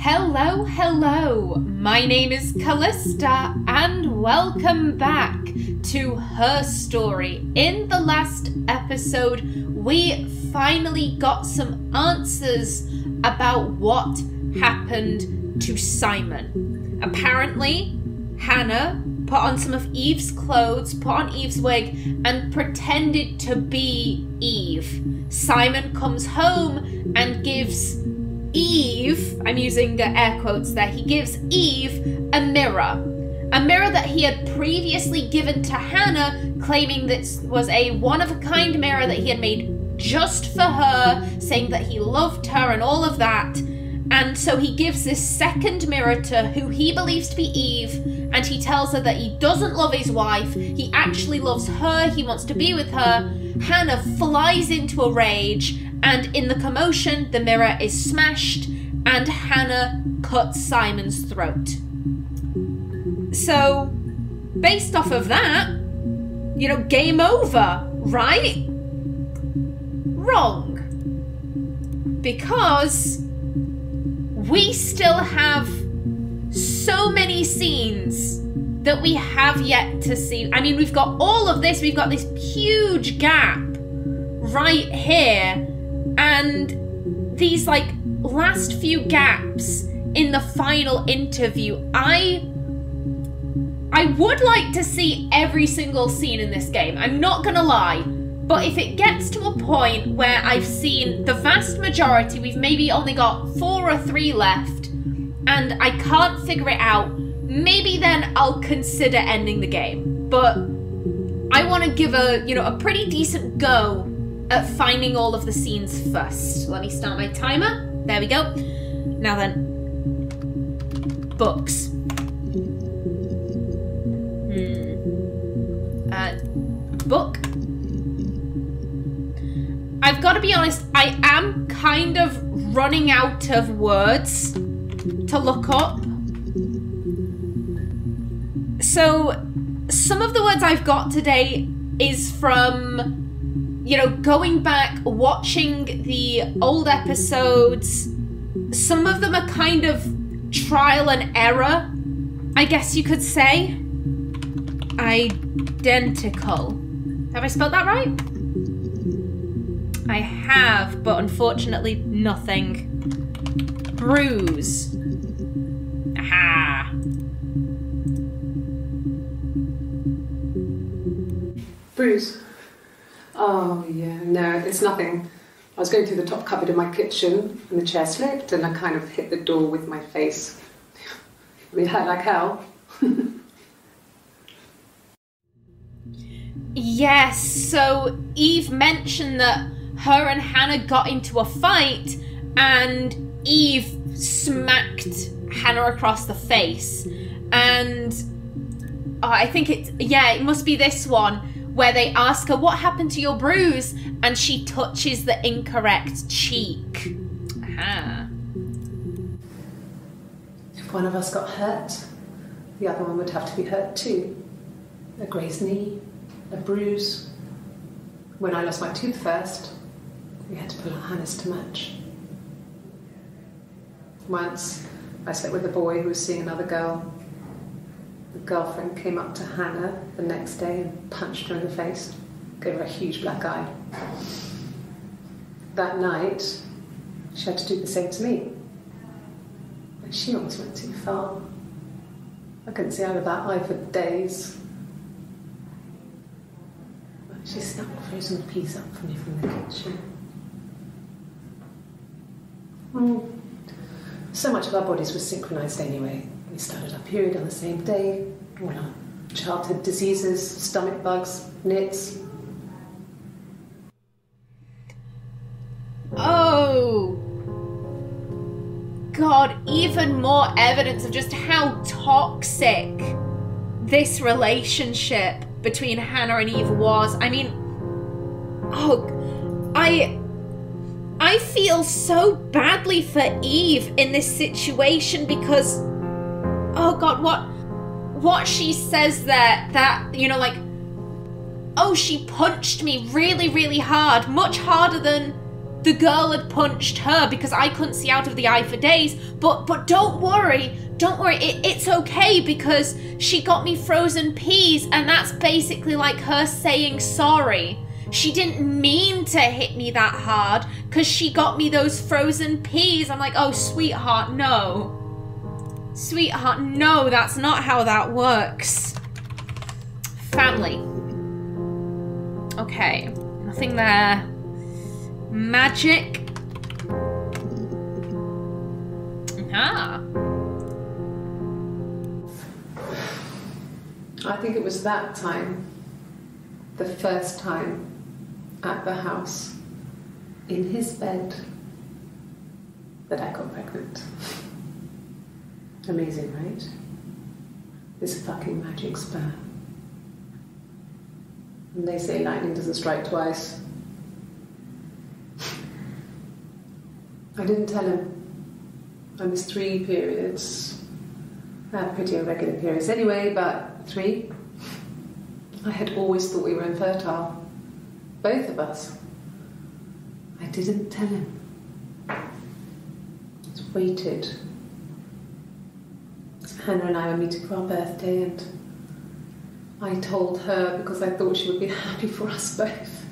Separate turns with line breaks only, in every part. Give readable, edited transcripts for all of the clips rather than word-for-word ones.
Hello, hello, my name is Callista and welcome back to Her Story. In the last episode, we finally got some answers about what happened to Simon. Apparently, Hannah put on some of Eve's clothes, put on Eve's wig, and pretended to be Eve. Simon comes home and gives Eve, I'm using air quotes there, he gives Eve a mirror. A mirror that he had previously given to Hannah, claiming this was a one-of-a-kind mirror that he had made just for her, saying that he loved her and all of that. And so he gives this second mirror to who he believes to be Eve, and he tells her that he doesn't love his wife, he actually loves her, he wants to be with her. Hannah flies into a rage, and in the commotion, the mirror is smashed, and Hannah cuts Simon's throat. So, based off of that, you know, game over, right? Wrong. Because we still have so many scenes that we have yet to see. I mean, we've got all of this, we've got this huge gap right here, and these like last few gaps in the final interview. I would like to see every single scene in this game, I'm not gonna lie, but if it gets to a point where I've seen the vast majority, we've maybe only got 4 or 3 left, and I can't figure it out, maybe then I'll consider ending the game. But I want to give a pretty decent go at finding all of the scenes first. Let me start my timer. There we go. Now then, books. Book. I've got to be honest, I am kind of running out of words to look up. So some of the words I've got today is from, you know, going back, watching the old episodes. Some of them are kind of trial and error, I guess you could say. Identical. Have I spelled that right? I have, but unfortunately nothing. Bruise. Aha.
Bruise? Oh yeah, no, it's nothing. I was going through the top cupboard in my kitchen and the chair slipped and I kind of hit the door with my face. I mean, it hurt like hell.
Yes, so Eve mentioned that her and Hannah got into a fight and Eve smacked Hannah across the face. And I think it must be this one where they ask her, what happened to your bruise? And she touches the incorrect cheek. Aha.
If one of us got hurt, the other one would have to be hurt too. A grazed knee, a bruise. When I lost my tooth first, we had to pull out Hannah's to match. Once, I slept with a boy who was seeing another girl. The girlfriend came up to Hannah the next day and punched her in the face, gave her a huge black eye. That night, she had to do the same to me. But she almost went too far. I couldn't see out of that eye for days. She snapped a frozen piece up for me from the kitchen. So much of our bodies was synchronised anyway. We started our period on the same day. All our childhood diseases, stomach bugs, nits.
Oh, God, even more evidence of just how toxic this relationship between Hannah and Eve was. I mean, I feel so badly for Eve in this situation because, oh God, what she says there, that, you know, like, oh, she punched me really, really hard, much harder than the girl had punched her because I couldn't see out of the eye for days. But don't worry, it's okay because she got me frozen peas, and that's basically like her saying sorry. She didn't mean to hit me that hard because she got me those frozen peas. I'm like, oh, sweetheart, no. Sweetheart, no, that's not how that works. Family. Okay, nothing there. Magic. Ah.
I think it was that time, the first time at the house, in his bed, that I got pregnant. Amazing, right? This fucking magic sperm. And they say lightning doesn't strike twice. I didn't tell him. I missed 3 periods. I had pretty irregular periods anyway, but 3. I had always thought we were infertile. Both of us. I didn't tell him. Just waited. Hannah and I were meeting for our birthday, and I told her because I thought she would be happy for us both.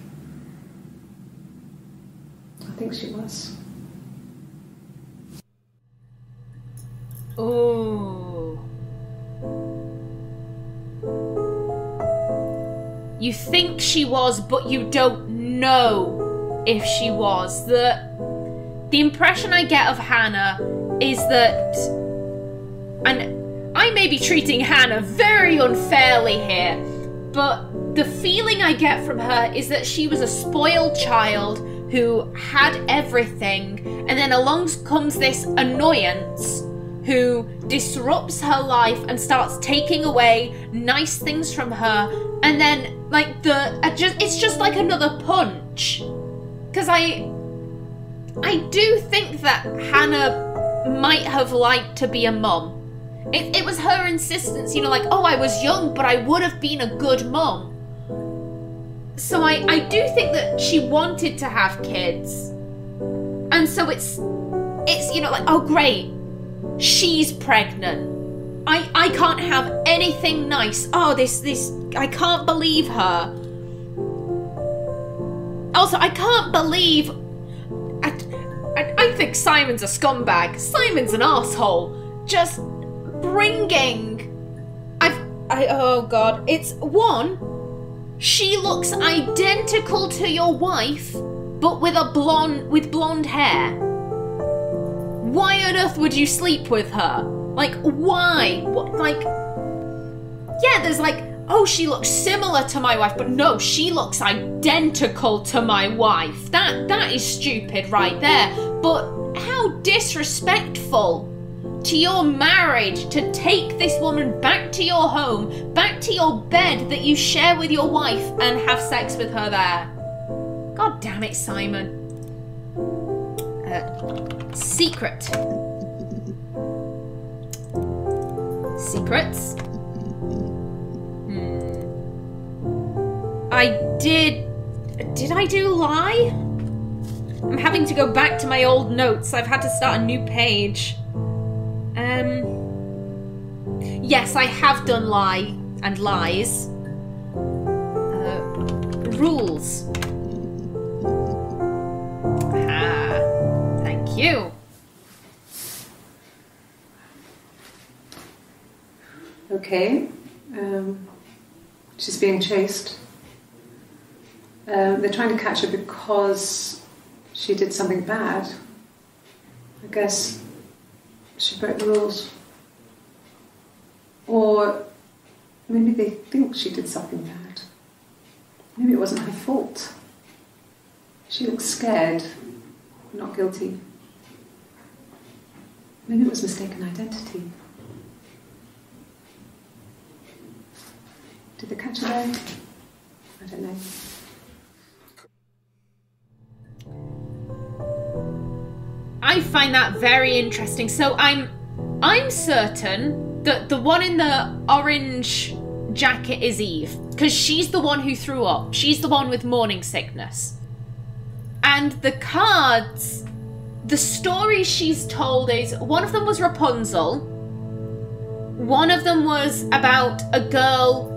I think she was.
Oh. You think she was, but you don't know if she was. The impression I get of Hannah is that, and I may be treating Hannah very unfairly here, but the feeling I get from her is that she was a spoiled child who had everything, and then along comes this annoyance who disrupts her life and starts taking away nice things from her, and then like it's just like another punch. Because I do think that Hannah might have liked to be a mum. It was her insistence, you know, like, oh, I was young, but I would have been a good mum. So I do think that she wanted to have kids. And so it's you know, like, oh, great. She's pregnant. I can't have anything nice. Oh, this, I can't believe her. Also, I can't believe... I think Simon's a scumbag. Simon's an arsehole. Just bringing... oh, God. It's one, she looks identical to your wife, but with blonde hair. Why on earth would you sleep with her? Like, why? What, like, yeah, there's like, oh, she looks similar to my wife, but no, she looks identical to my wife. That is stupid right there. But how disrespectful to your marriage to take this woman back to your home, back to your bed that you share with your wife and have sex with her there. God damn it, Simon. Secret. Secrets. Did I do lie? I'm having to go back to my old notes. I've had to start a new page. Yes, I have done lie and lies. Rules. Thank you.
Okay. She's being chased. They're trying to catch her because she did something bad. I guess she broke the rules. Or maybe they think she did something bad. Maybe it wasn't her fault. She looks scared, not guilty. Maybe it was mistaken identity. Did they catch her there? I don't know.
I find that very interesting. So I'm certain that the one in the orange jacket is Eve, because she's the one who threw up. She's the one with morning sickness. And the cards, the story she's told is, one of them was Rapunzel. One of them was about a girl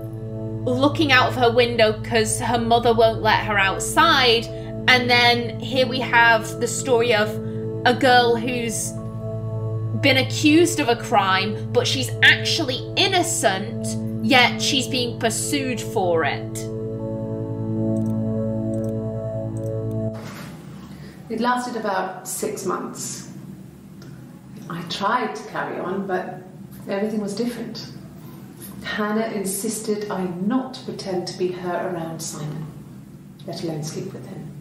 looking out of her window because her mother won't let her outside. And then here we have the story of a girl who's been accused of a crime, but she's actually innocent, yet she's being pursued for it.
It lasted about 6 months. I tried to carry on, but everything was different. Hannah insisted I not pretend to be her around Simon, let alone sleep with him.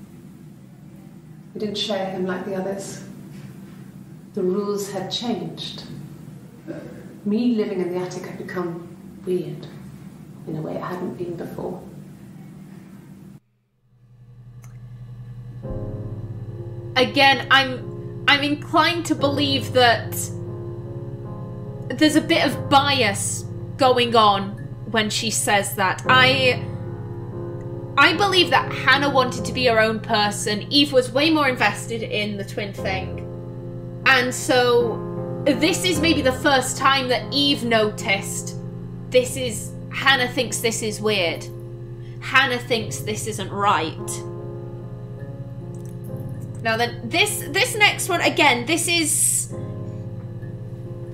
We didn't share him like the others. The rules had changed. Me living in the attic had become weird in a way it hadn't been before.
Again, I'm inclined to believe that there's a bit of bias going on when she says that. I believe that Hannah wanted to be her own person. Eve was way more invested in the twin thing. And so this is maybe the first time that Eve noticed Hannah thinks this is weird. Hannah thinks this isn't right. Now then, this next one, again, this is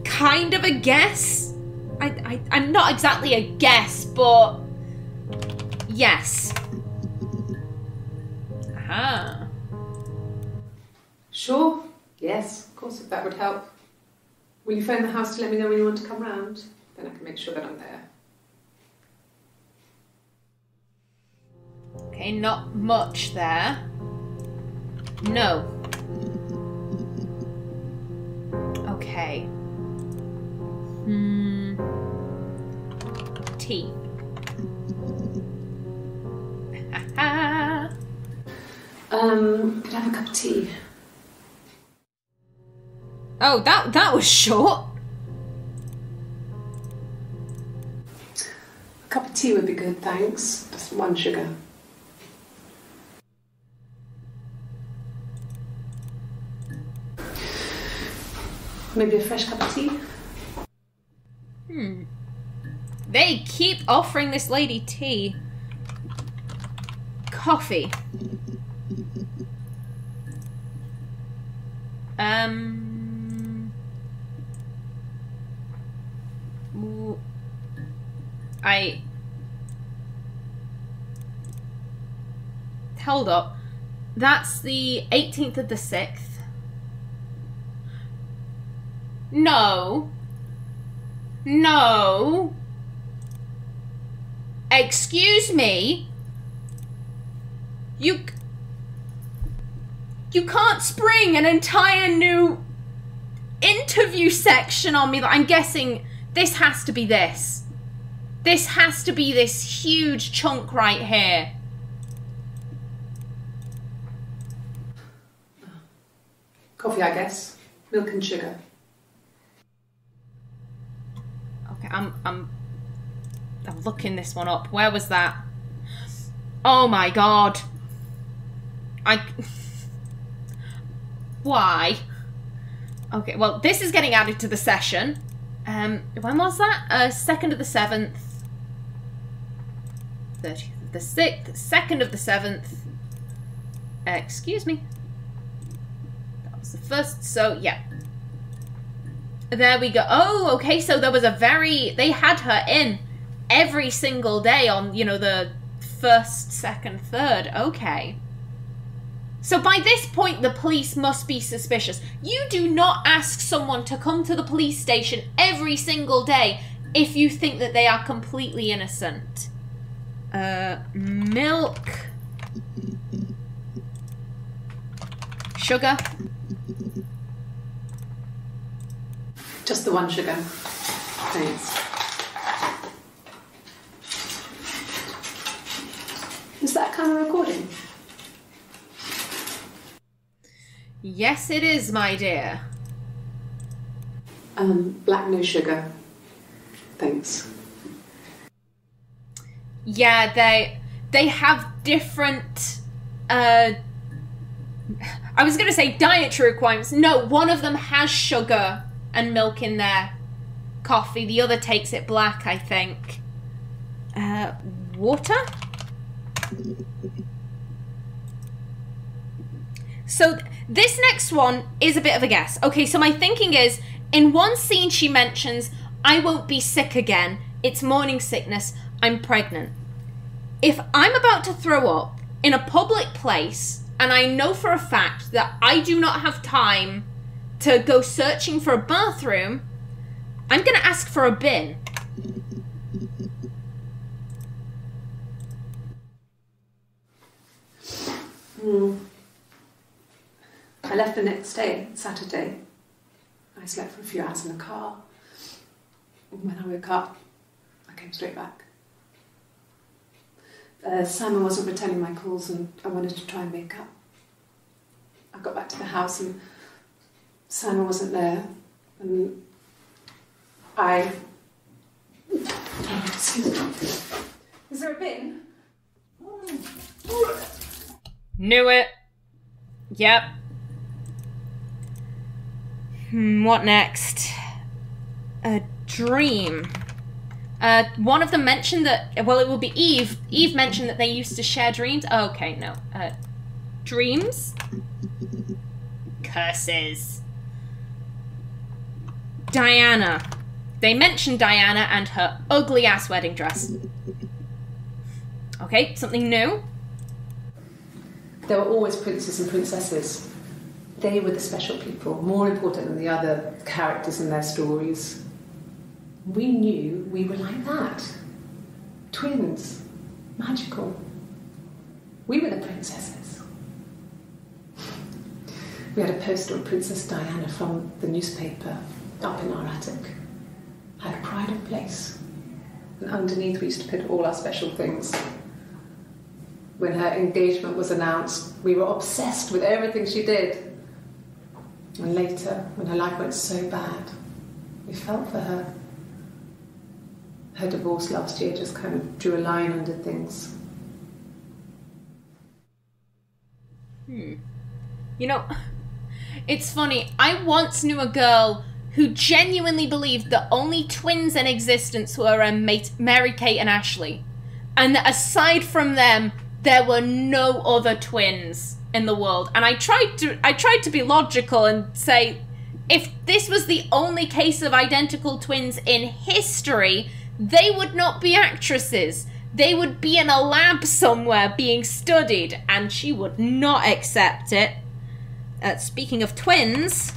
kind of a guess. I'm not exactly a guess, but yes. Aha.
Sure. Yes, of course, if that would help. Will you phone the house to let me know when you want to come round? Then I can make sure that I'm there.
Okay, not much there. No. Okay. Tea.
Could I have a cup of tea?
Oh, that was short.
A cup of tea would be good, thanks. Just 1 sugar. Maybe a fresh cup of tea?
They keep offering this lady tea. Coffee. Hold up. That's the 18th of the 6th. No. No. Excuse me. You can't spring an entire new interview section on me. I'm guessing this has to be this. This has to be this huge chunk right here.
Coffee, I guess. Milk and sugar.
Okay, I'm looking this one up. Where was that? Oh my god. Why? Okay, well, this is getting added to the session. When was that? 2nd of the 7th. 30th of the 6th. 2nd of the 7th. Excuse me. That was the 1st, so yeah. There we go. Oh, okay, so there was they had her in every single day on, you know, the 1st, 2nd, 3rd. Okay. So by this point, the police must be suspicious. You do not ask someone to come to the police station every single day if you think that they are completely innocent. Milk. Sugar.
Just the 1 sugar. Thanks. Is that kind of recording?
Yes, it is, my dear.
Black, no sugar. Thanks.
Yeah, they have different I was going to say dietary requirements. No, one of them has sugar and milk in their coffee. The other takes it black, I think. Water? So this next one is a bit of a guess. Okay, so my thinking is, in one scene she mentions, I won't be sick again. It's morning sickness. I'm pregnant. If I'm about to throw up in a public place, and I know for a fact that I do not have time to go searching for a bathroom, I'm going to ask for a bin.
I left the next day, Saturday. I slept for a few hours in the car. When I woke up, I came straight back. Simon wasn't returning my calls and I wanted to try and make up. I got back to the house and Simon wasn't there and I... Excuse me. Is there a bin?
Knew it. Yep. What next? A dream. One of them mentioned that, well, it will be Eve. Eve mentioned that they used to share dreams. Oh, okay, no. Dreams? Curses. Diana. They mentioned Diana and her ugly-ass wedding dress. Okay, something new.
There were always princes and princesses. They were the special people, more important than the other characters in their stories. We knew we were like that. Twins. Magical. We were the princesses. We had a poster of Princess Diana from the newspaper up in our attic. Had a pride of place. And underneath we used to put all our special things. When her engagement was announced, we were obsessed with everything she did. And later, when her life went so bad, we felt for her. Her divorce last year just kind of drew a line under things.
You know, it's funny. I once knew a girl who genuinely believed that only twins in existence were Mary-Kate and Ashley. And that aside from them, there were no other twins in the world. And I tried to be logical and say, if this was the only case of identical twins in history, they would not be actresses. They would be in a lab somewhere being studied, and she would not accept it. Speaking of twins...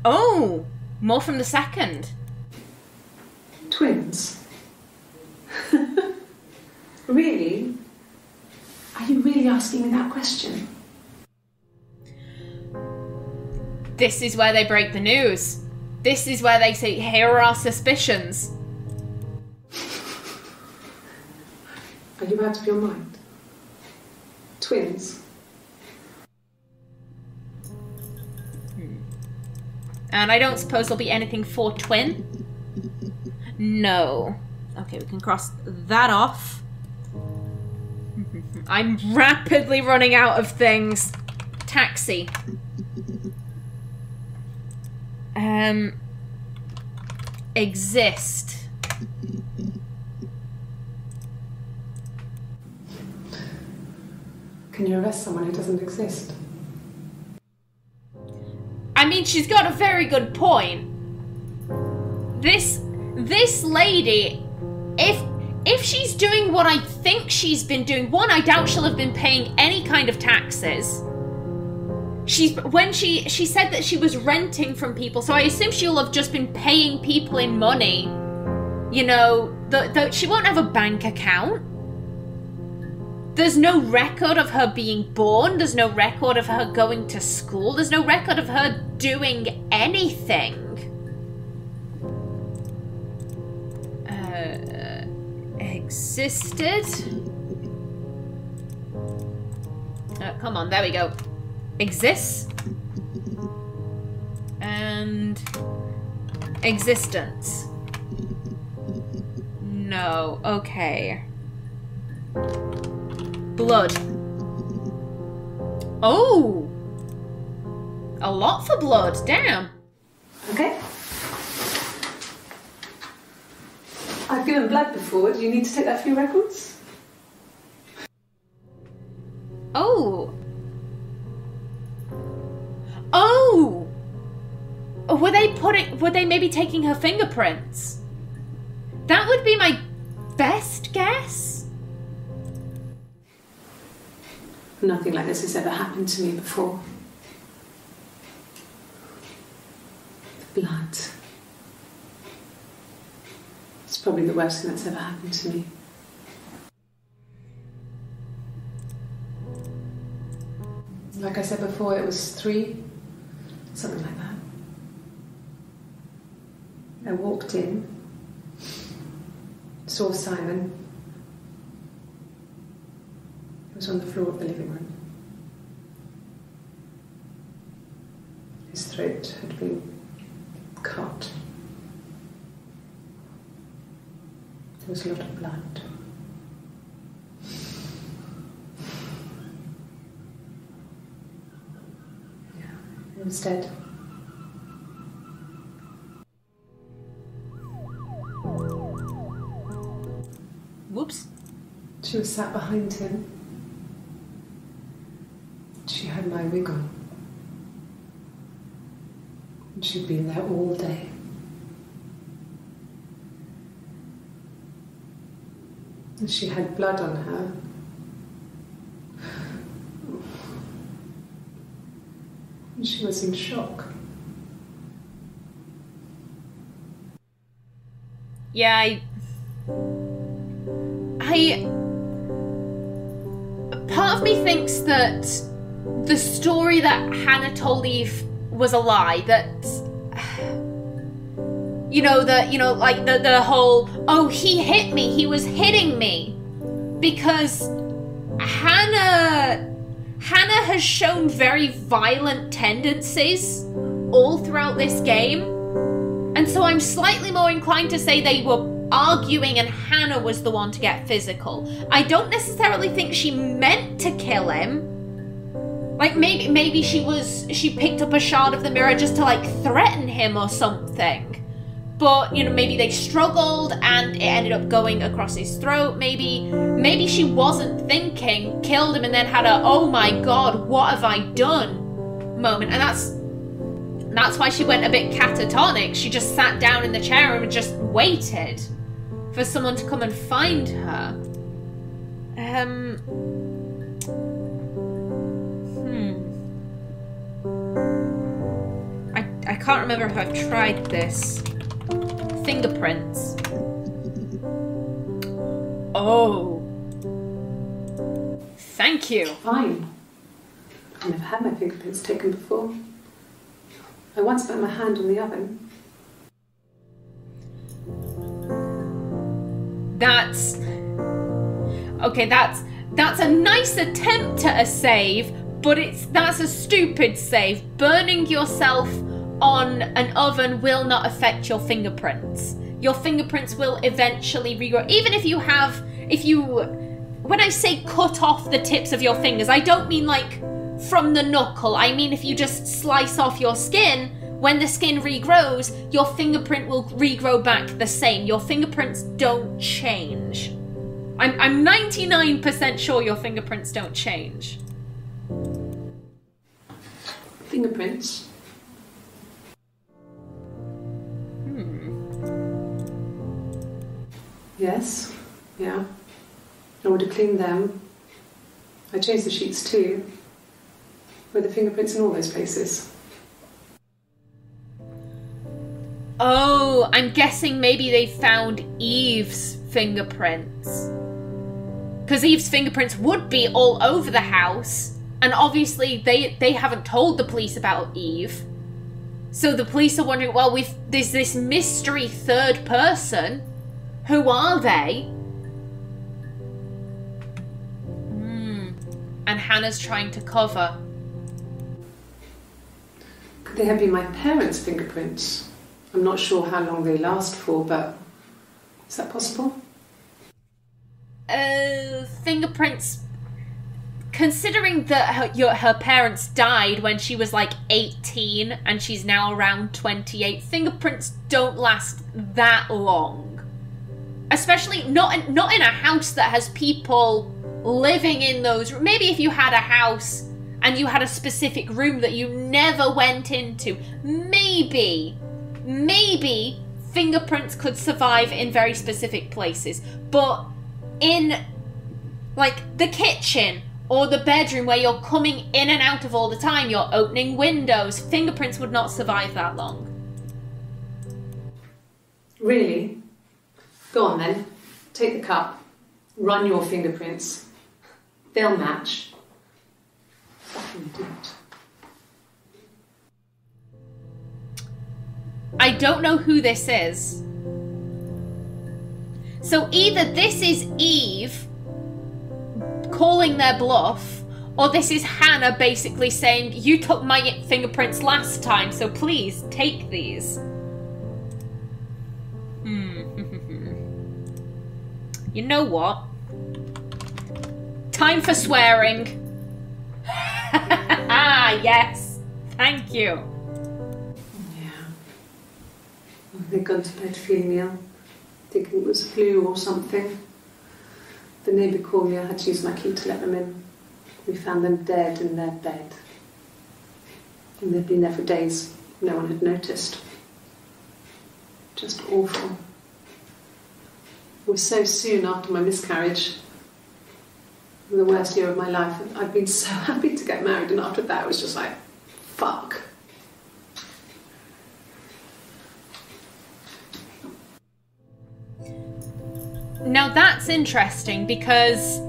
Oh! More from the second.
Twins? Really? Are you really asking me that question?
This is where they break the news. This is where they say, here are our suspicions.
Are you out of your mind? Twins?
And I don't suppose there'll be anything for twin? No. Okay, we can cross that off. I'm rapidly running out of things. Taxi. Exist.
Can you arrest someone who doesn't exist?
I mean, she's got a very good point. This lady, if she's doing what I think she's been doing, one, I doubt she'll have been paying any kind of taxes. When she said that she was renting from people, so I assume she'll have just been paying people in money. You know, she won't have a bank account. There's no record of her being born. There's no record of her going to school. There's no record of her doing anything. Existed. Come on, there we go. Exists. And existence. No, okay. Blood. Oh! A lot for blood, damn.
Okay. I've given blood before. Do you need to take that for your records?
Oh. Oh! Were they maybe taking her fingerprints? That would be my best guess.
Nothing like this has ever happened to me before. The blood. It's probably the worst thing that's ever happened to me. Like I said before, it was 3, something like that. I walked in, saw Simon. He was on the floor of the living room. His throat had been cut. There was a lot of blood. Yeah, he was dead.
Whoops.
She was sat behind him. She had my wig on. And she'd been there all day. And she had blood on her. And she was in shock.
Yeah, part of me thinks that the story that Hannah told Eve was a lie. That like the whole, oh, he hit me, he was hitting me, because Hannah has shown very violent tendencies all throughout this game, and so I'm slightly more inclined to say they were arguing and Hannah was the one to get physical. I don't necessarily think she meant to kill him. Like maybe she picked up a shard of the mirror just to like threaten him or something. But maybe they struggled and it ended up going across his throat. Maybe she wasn't thinking, killed him, and then had a oh my god, what have I done moment. And that's why she went a bit catatonic. She just sat down in the chair and just waited for someone to come and find her. I can't remember if I've tried this. Fingerprints. Oh. Thank you.
Fine. I've never had my fingerprints taken before. I once put my hand on the oven.
That's a nice attempt at a save, but that's a stupid save. Burning yourself on an oven will not affect your fingerprints. Your fingerprints will eventually regrow. Even if when I say cut off the tips of your fingers, I don't mean like from the knuckle. I mean if you just slice off your skin, when the skin regrows, your fingerprint will regrow back the same. Your fingerprints don't change. I'm 99% sure your fingerprints don't change.
Fingerprints? Yes, yeah. I would have cleaned them. I changed the sheets too. With the fingerprints in all those places.
Oh, I'm guessing maybe they found Eve's fingerprints. Because Eve's fingerprints would be all over the house. And obviously they haven't told the police about Eve. So the police are wondering, well, there's this mystery third person. Who are they? And Hannah's trying to cover.
Could they have been my parents' fingerprints? I'm not sure how long they last for, but is that possible?
Fingerprints considering that her parents died when she was like 18 and she's now around 28, fingerprints don't last that long. Especially not in a house that has people living in those. Maybe if you had a house and you had a specific room that you never went into, maybe fingerprints could survive in very specific places. But in like the kitchen or the bedroom where you're coming in and out of all the time, you're opening windows, fingerprints would not survive that long.
Really? Go on then. Take the cup. Run your fingerprints. They'll match. Fucking do it.
I don't know who this is. So either this is Eve calling their bluff, or this is Hannah basically saying, you took my fingerprints last time, so please take these. You know what? Time for swearing. Ah, yes. Thank you.
Yeah. They'd gone to bed feeling ill, thinking it was flu or something. The neighbour called me, I had to use my key to let them in. We found them dead in their bed. And they'd been there for days. No one had noticed. Just awful. It was so soon after my miscarriage. The worst year of my life. I'd been so happy to get married, and after that it was just like, fuck.
Now that's interesting because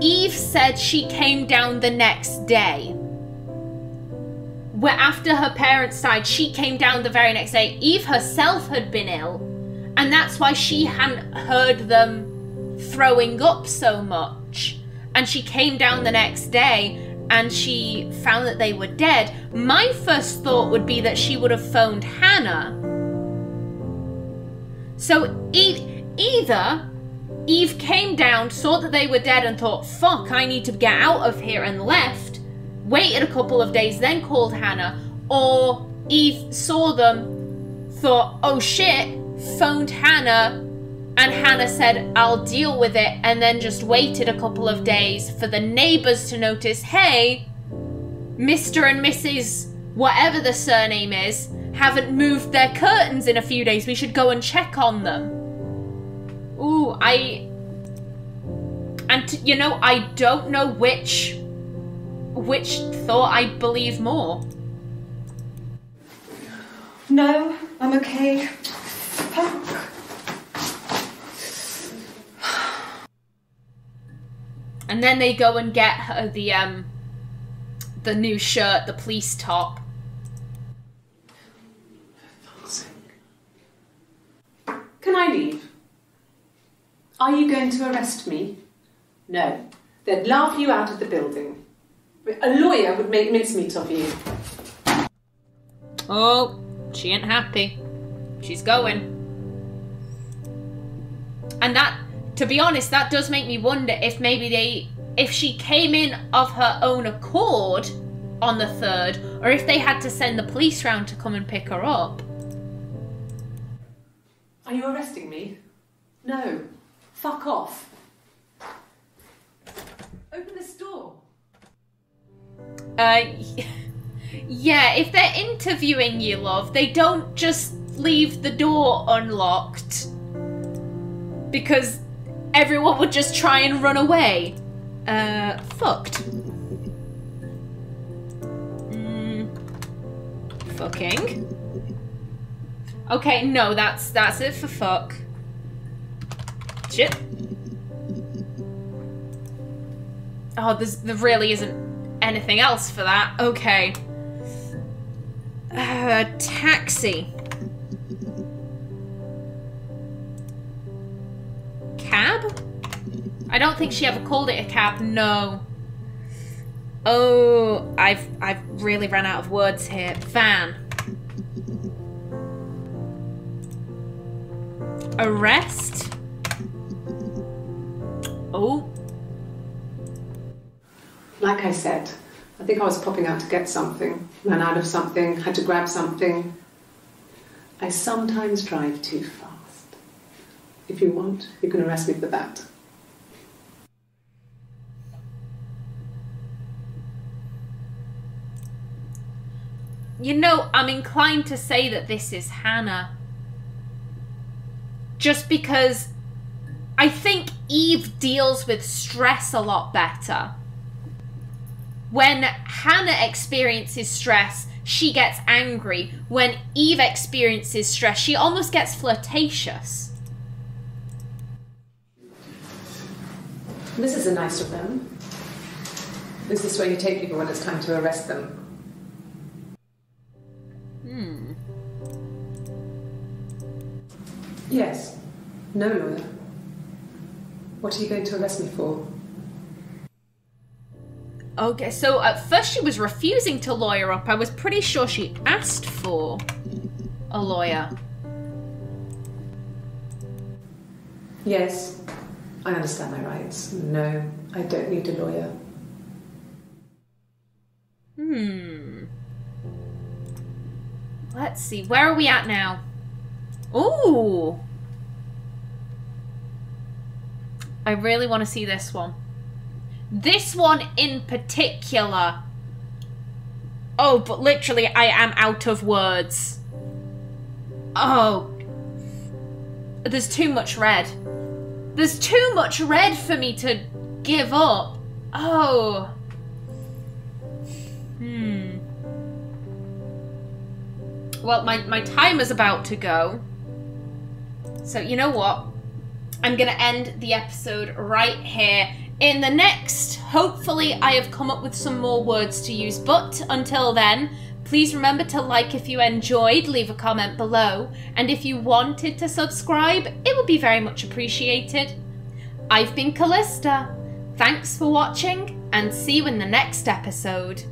Eve said she came down the next day. Where after her parents died, she came down the very next day. Eve herself had been ill, and that's why she hadn't heard them throwing up so much. And she came down the next day and she found that they were dead. My first thought would be that she would have phoned Hannah. So either Eve came down, saw that they were dead and thought, fuck, I need to get out of here, and left, waited a couple of days, then called Hannah, or Eve saw them, thought, oh shit, phoned Hannah, and Hannah said, I'll deal with it, and then just waited a couple of days for the neighbours to notice, hey, Mr. and Mrs. whatever the surname is, haven't moved their curtains in a few days, we should go and check on them. Ooh, you know, I don't know which thought I believe more.
No, I'm okay. Fuck.
And then they go and get her the new shirt, the police top.
Can I leave? Are you going to arrest me? No. They'd laugh you out of the building. A lawyer would make mincemeat of you.
Oh, she ain't happy. She's going. And that, to be honest, that does make me wonder if maybe if she came in of her own accord on the 3rd, or if they had to send the police round to come and pick her up.
Are you arresting me? No. Fuck off. Open this door.
Yeah, if they're interviewing you, love, they don't just leave the door unlocked because everyone would just try and run away. Fucked. Fucking. Okay, no, that's it for fuck. Shit. Oh, there really isn't anything else for that. Okay. Taxi. Cab? I don't think she ever called it a cab, no. Oh, I've really ran out of words here. Van. Arrest. Oh.
Like I said, I think I was popping out to get something, ran out of something, had to grab something. I sometimes drive too fast. If you want, you can arrest me for that.
You know, I'm inclined to say that this is Hannah. Just because I think Eve deals with stress a lot better. When Hannah experiences stress, she gets angry. When Eve experiences stress, she almost gets flirtatious.
This isn't nice of them. Is this where you take people when it's time to arrest them? Yes. No, lawyer. What are you going to arrest me for?
Okay, so at first she was refusing to lawyer up. I was pretty sure she asked for a lawyer.
Yes, I understand my rights. No, I don't need a lawyer.
Let's see, where are we at now? Ooh! I really want to see this one. This one in particular. Oh, but literally, I am out of words. Oh. There's too much red. There's too much red for me to give up. Oh. Well, my timer's about to go. So, you know what? I'm going to end the episode right here. In the next, hopefully I have come up with some more words to use. But until then, please remember to like if you enjoyed, leave a comment below. And if you wanted to subscribe, it would be very much appreciated. I've been Kallista. Thanks for watching, and see you in the next episode.